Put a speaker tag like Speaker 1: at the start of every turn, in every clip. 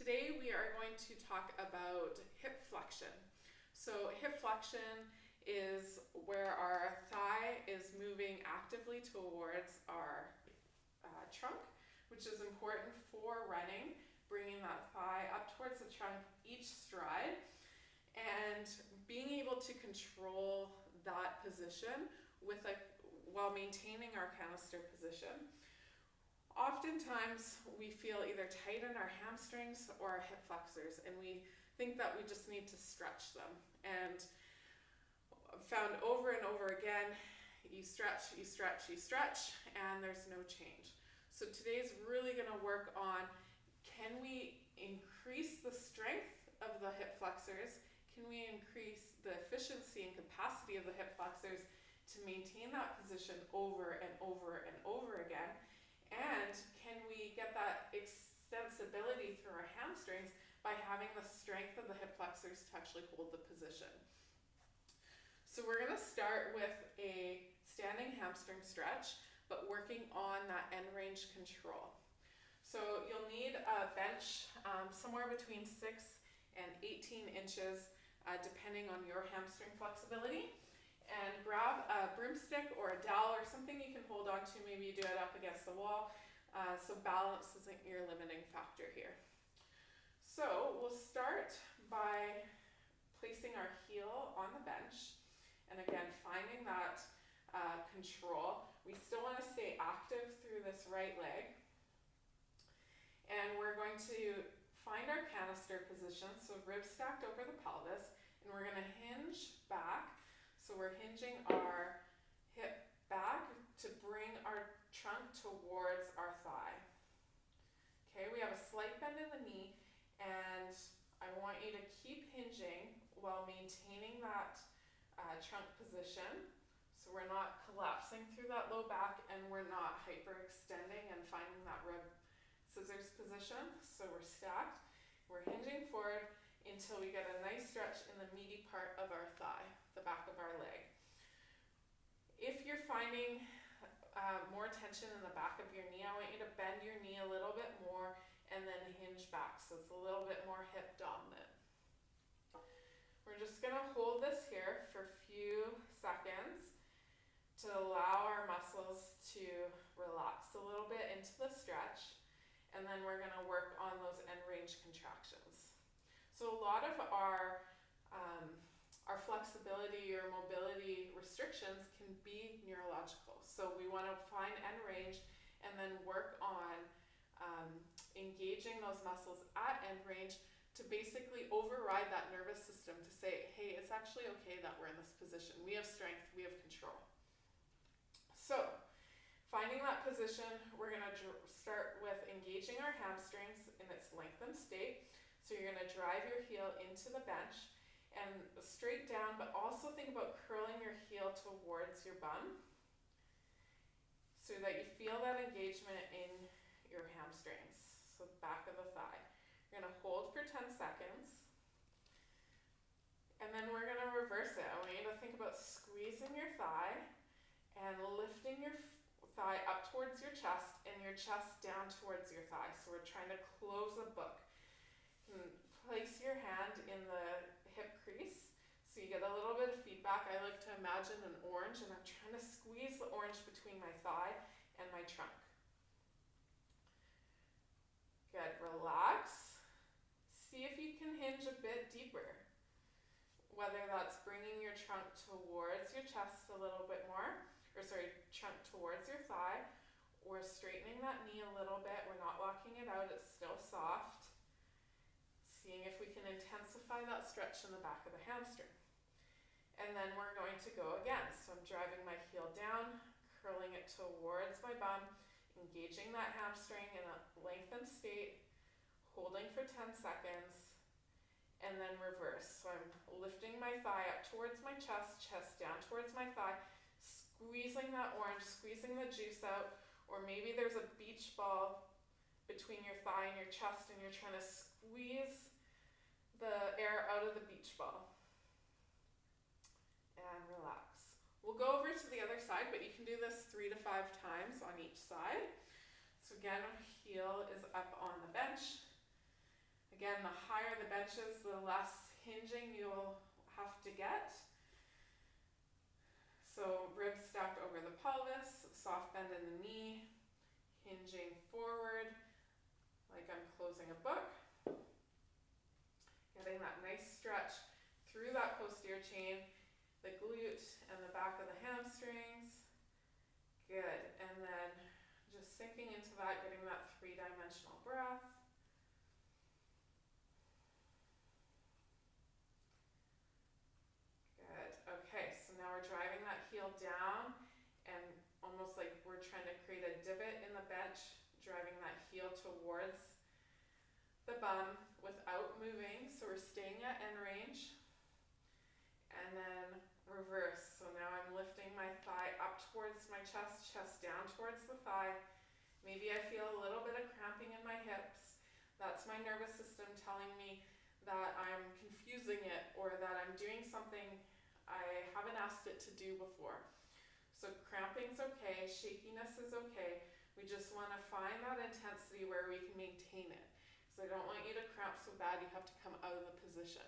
Speaker 1: Today we are going to talk about hip flexion. So hip flexion is where our thigh is moving actively towards our trunk, which is important for running, bringing that thigh up towards the trunk each stride, and being able to control that position while maintaining our canister position. Oftentimes we feel either tight in our hamstrings or our hip flexors, and we think that we just need to stretch them. And found over and over again, you stretch, and there's no change. So today's really going to work on, can we increase the strength of the hip flexors? Can we increase the efficiency and capacity of the hip flexors to maintain that position over and over and over again? And can we get that extensibility through our hamstrings by having the strength of the hip flexors to actually hold the position? So we're going to start with a standing hamstring stretch, but working on that end range control. So you'll need a bench somewhere between 6 and 18 inches, depending on your hamstring flexibility. And grab a broomstick or a dowel or something you can hold on to. Maybe you do it up against the wall, so balance isn't your limiting factor here. So we'll start by placing our heel on the bench, and again finding that control. We still want to stay active through this right leg, and we're going to find our canister position, so ribs stacked over the pelvis, and we're going to hinge back. So we're hinging our hip back to bring our trunk towards our thigh. Okay, we have a slight bend in the knee, and I want you to keep hinging while maintaining that trunk position. So we're not collapsing through that low back, and we're not hyperextending and finding that rib scissors position. So we're stacked, we're hinging forward until we get a nice stretch in the meaty part of our thigh, the back of our leg. If you're finding more tension in the back of your knee, I want you to bend your knee a little bit more and then hinge back, so it's a little bit more hip dominant. We're just going to hold this here for a few seconds to allow our muscles to relax a little bit into the stretch, and then we're going to work on those end range contractions. So a lot of our flexibility or mobility restrictions can be neurological. So we want to find end range and then work on engaging those muscles at end range to basically override that nervous system to say, hey, it's actually okay that we're in this position. We have strength, we have control. So finding that position, we're going to start with engaging our hamstrings in its lengthened state. So you're going to drive your heel into the bench and straight down, but also think about curling your heel towards your bum so that you feel that engagement in your hamstrings, so back of the thigh. You're going to hold for 10 seconds, and then we're going to reverse it. I want you to think about squeezing your thigh and lifting your thigh up towards your chest and your chest down towards your thigh. So we're trying to close a book. Place your hand in the hip crease so you get a little bit of feedback. I like to imagine an orange, and I'm trying to squeeze the orange between my thigh and my trunk. Good, relax. See if you can hinge a bit deeper, whether that's bringing your trunk towards your chest a little bit more, trunk towards your thigh, or straightening that knee a little bit. We're not locking it out, it's still soft. Seeing if we can intensify that stretch in the back of the hamstring. And then we're going to go again. So I'm driving my heel down, curling it towards my bum, engaging that hamstring in a lengthened state, holding for 10 seconds, and then reverse. So I'm lifting my thigh up towards my chest, chest down towards my thigh, squeezing that orange, squeezing the juice out, or maybe there's a beach ball between your thigh and your chest, and you're trying to squeeze the air out of the beach ball. And relax. We'll go over to the other side, but you can do this 3 to 5 times on each side. So again, heel is up on the bench. Again, the higher the bench is, the less hinging you'll have to get. So ribs stacked over the pelvis, soft bend in the knee, hinging forward like I'm closing a book. Getting that nice stretch through that posterior chain, the glute and the back of the hamstrings. Good, and then just sinking into that, getting that three-dimensional breath. Good, okay, so now we're driving that heel down and almost like we're trying to create a divot in the bench, driving that heel towards the bum without moving, so we're staying at end range. And then reverse, so now I'm lifting my thigh up towards my chest, chest down towards the thigh. Maybe I feel a little bit of cramping in my hips. That's my nervous system telling me that I'm confusing it or that I'm doing something I haven't asked it to do before. So cramping's okay, shakiness is okay. We just want to find that intensity where we can maintain it. So I don't want you to cramp so bad you have to come out of the position.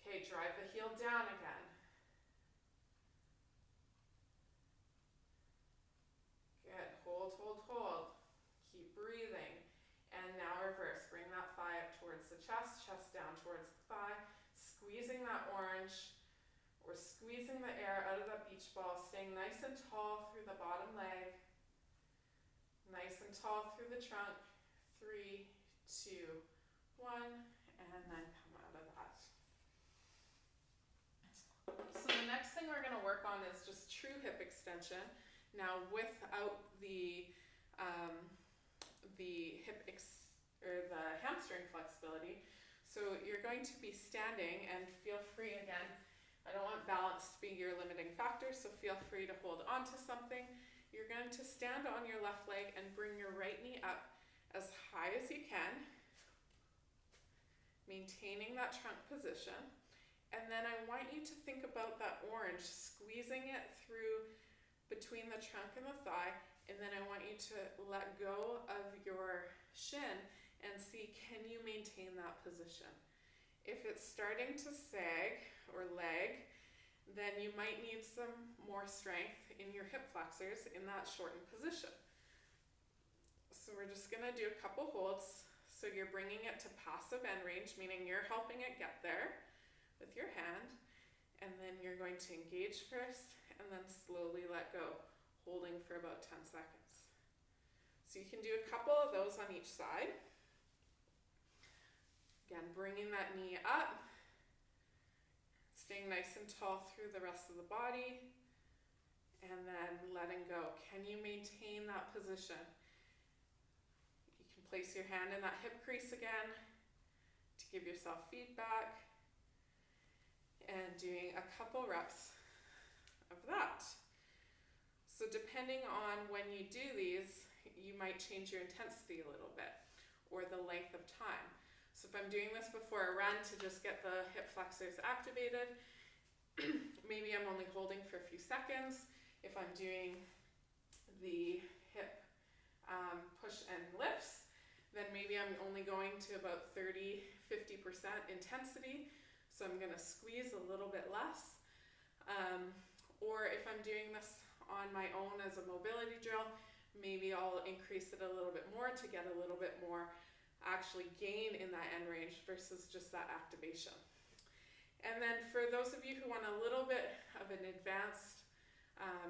Speaker 1: Okay, drive the heel down again. Good, hold, hold, hold. Keep breathing. And now reverse, bring that thigh up towards the chest, chest down towards the thigh, squeezing that orange. We're squeezing the air out of that beach ball, staying nice and tall through the bottom leg. Nice and tall through the trunk. 3, 2, 1, and then come out of that. So the next thing we're going to work on is just true hip extension. Now without the the hamstring flexibility. So you're going to be standing, and feel free again. I don't want balance to be your limiting factor, so feel free to hold on to something. You're going to stand on your left leg and bring your right knee up as high as you can, maintaining that trunk position. And then I want you to think about that orange, squeezing it through between the trunk and the thigh, and then I want you to let go of your shin and see, can you maintain that position? If it's starting to sag or lag, then you might need some more strength in your hip flexors in that shortened position. So we're just going to do a couple holds. So you're bringing it to passive end range, meaning you're helping it get there with your hand, and then you're going to engage first and then slowly let go, holding for about 10 seconds. So you can do a couple of those on each side. Again, bringing that knee up, staying nice and tall through the rest of the body, and then letting go. Can you maintain that position? You can place your hand in that hip crease again to give yourself feedback, and doing a couple reps of that. So depending on when you do these, you might change your intensity a little bit or the length of time. So if I'm doing this before a run to just get the hip flexors activated, maybe I'm only holding for a few seconds. If I'm doing the hip push and lifts, then maybe I'm only going to about 30-50% intensity. So I'm going to squeeze a little bit less. Or if I'm doing this on my own as a mobility drill, maybe I'll increase it a little bit more to get a little bit more actually gain in that end range versus just that activation. And then for those of you who want a little bit of an advanced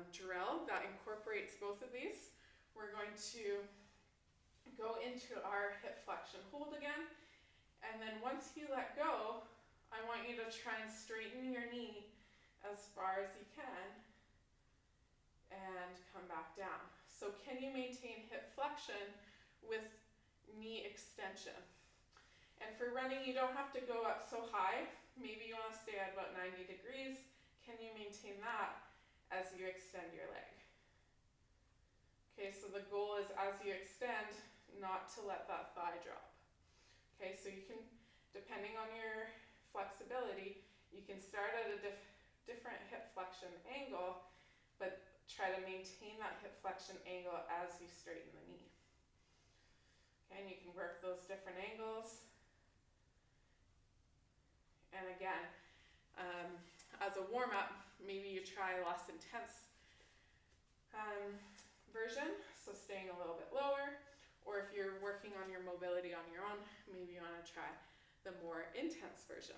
Speaker 1: drill that incorporates both of these, we're going to go into our hip flexion hold again. And then once you let go, I want you to try and straighten your knee as far as you can and come back down. So can you maintain hip flexion with knee extension? And for running, you don't have to go up so high. Maybe you want to stay at about 90 degrees. Can you maintain that as you extend your leg? Okay, so the goal is as you extend, not to let that thigh drop. Okay, so you can, depending on your flexibility, you can start at a different hip flexion angle, but try to maintain that hip flexion angle as you straighten the knee. Okay, and you can work those different angles again, as a warm-up, maybe you try a less intense version, so staying a little bit lower, or if you're working on your mobility on your own, maybe you want to try the more intense version.